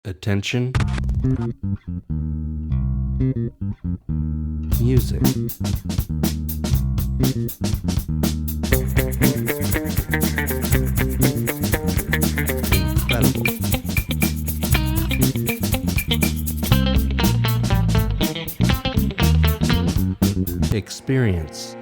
Attention. Music. Incredible. Experience.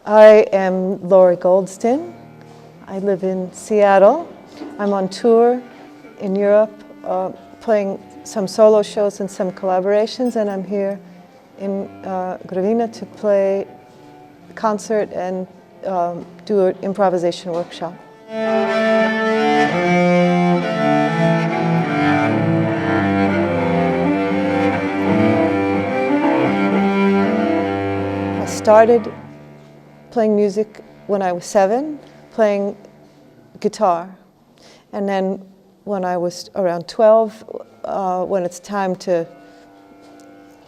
I am Goldston. I live in Seattle. I'm on tour in Europe, playing some solo shows and some collaborations, and I'm here in Gravina to play a concert and do an improvisation workshop. I started playing music when I was 7, playing guitar. And then when I was around 12, when it's time to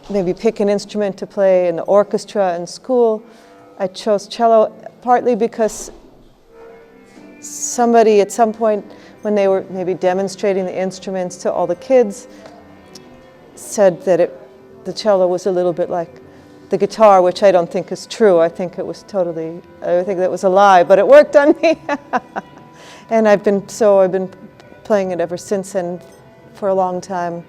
maybe pick an instrument to play in the orchestra in school, I chose cello, partly because somebody at some point when they were maybe demonstrating the instruments to all the kids said that the cello was a little bit like the guitar, which I don't think is true. I think it was totally, I think that was a lie, but it worked on me. And I've been playing it ever since, and for a long time,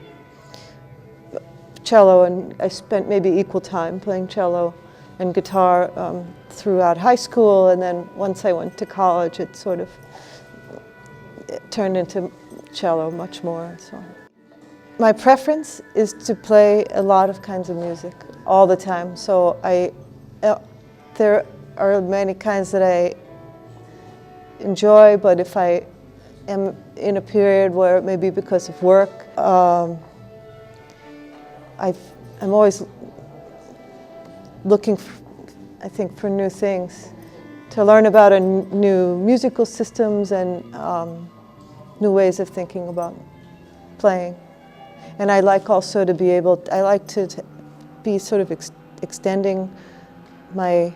cello, and I spent maybe equal time playing cello and guitar throughout high school, and then once I went to college, it turned into cello much more. So my preference is to play a lot of kinds of music all the time. So there are many kinds that I enjoy, but if I am in a period where maybe because of work, I'm always looking, I think, for new things, to learn about new musical systems and new ways of thinking about playing. And I like also to be able, I like to be sort of extending the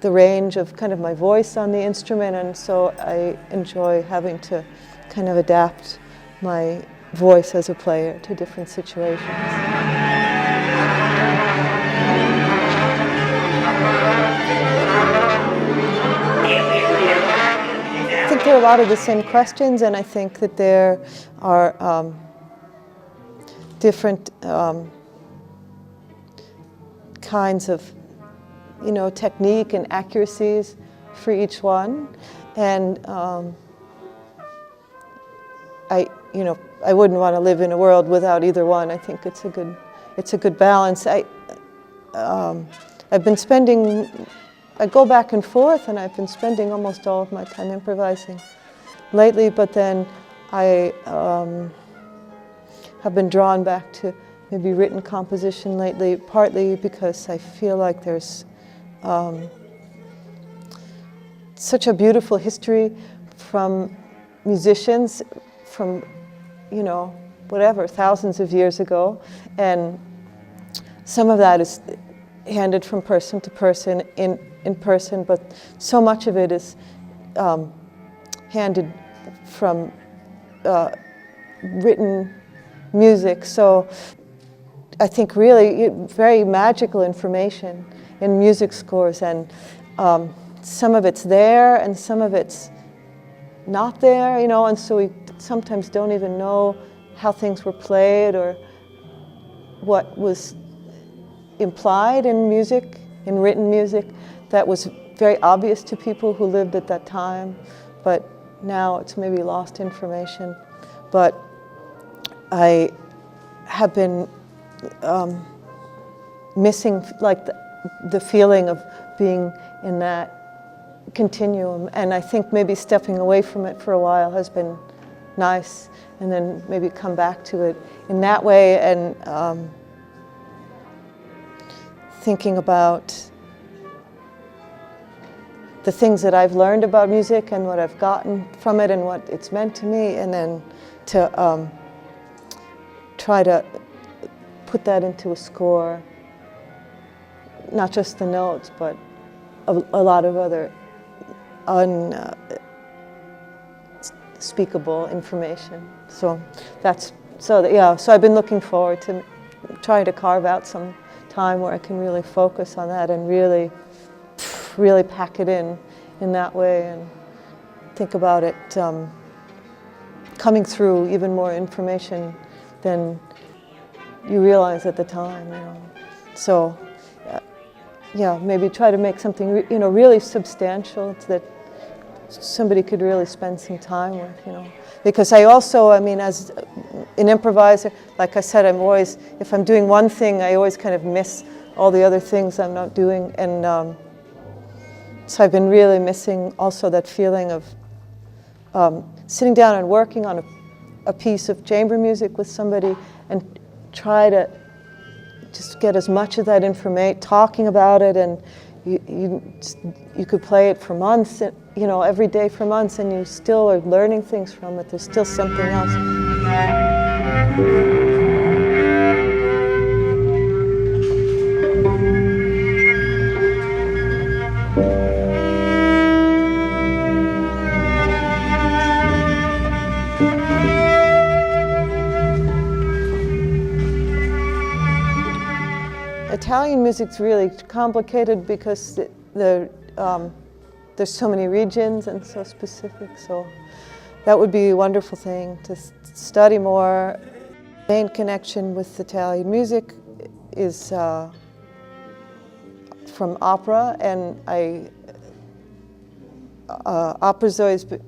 range of kind of my voice on the instrument, and so I enjoy having to kind of adapt my voice as a player to different situations. I think there are a lot of the same questions, and I think that there are different kinds of, technique and accuracies for each one, and I wouldn't want to live in a world without either one. I think it's a good balance. I go back and forth, and I've been spending almost all of my time improvising lately, but then I have been drawn back to maybe written composition lately, partly because I feel like there's such a beautiful history from musicians from, thousands of years ago, and some of that is handed from person to person in person, but so much of it is handed from written music. So I think really very magical information in music scores, and some of it's there and some of it's not there, and so we sometimes don't even know how things were played or what was implied in music, in written music, that was very obvious to people who lived at that time, but now it's maybe lost information. But I have been missing the feeling of being in that continuum, and I think maybe stepping away from it for a while has been nice, and then maybe come back to it in that way, and thinking about the things that I've learned about music and what I've gotten from it and what it's meant to me, and then to try to put that into a score, not just the notes, but a lot of other unspeakable information. So I've been looking forward to trying to carve out some time where I can really focus on that and really pack it in that way and think about it coming through even more information than you realize at the time, you know. So, maybe try to make something, really substantial that somebody could really spend some time with, you know. Because I also, as an improviser, like I said, if I'm doing one thing, I always kind of miss all the other things I'm not doing. And so I've been really missing also that feeling of sitting down and working on a piece of chamber music with somebody and try to just get as much of that information, talking about it, and you could play it for months, every day for months, and you still are learning things from it. There's still something else. Italian music's really complicated because there's so many regions and so specific, so that would be a wonderful thing to study more. Main connection with Italian music is from opera, and opera's always been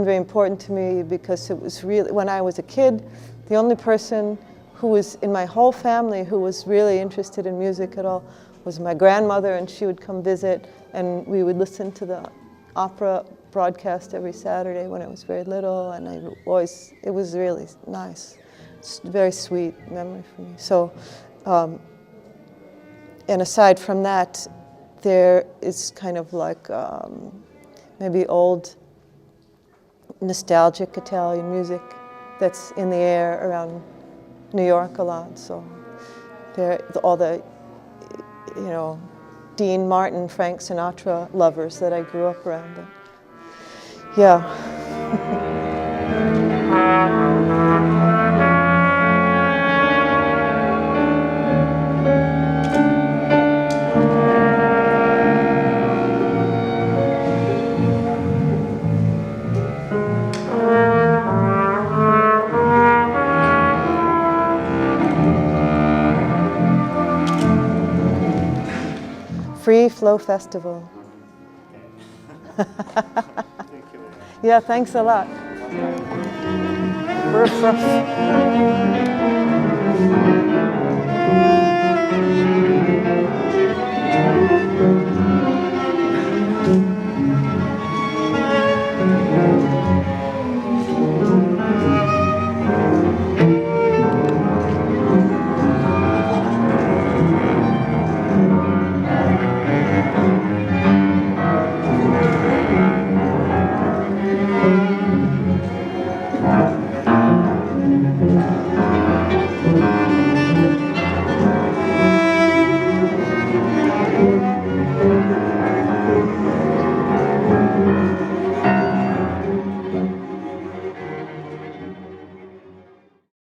very important to me because it was really, when I was a kid, the only person who was in my whole family who was really interested in music at all was my grandmother, and she would come visit, and we would listen to the opera broadcast every Saturday when I was very little, and it was really nice. It's a very sweet memory for me. So, and aside from that, there is kind of like maybe old nostalgic Italian music that's in the air around New York a lot. So there, all the, Dean Martin, Frank Sinatra lovers that I grew up around. But yeah. Free Flow Festival. Thank you. Yeah, thanks a lot. Ruff, ruff.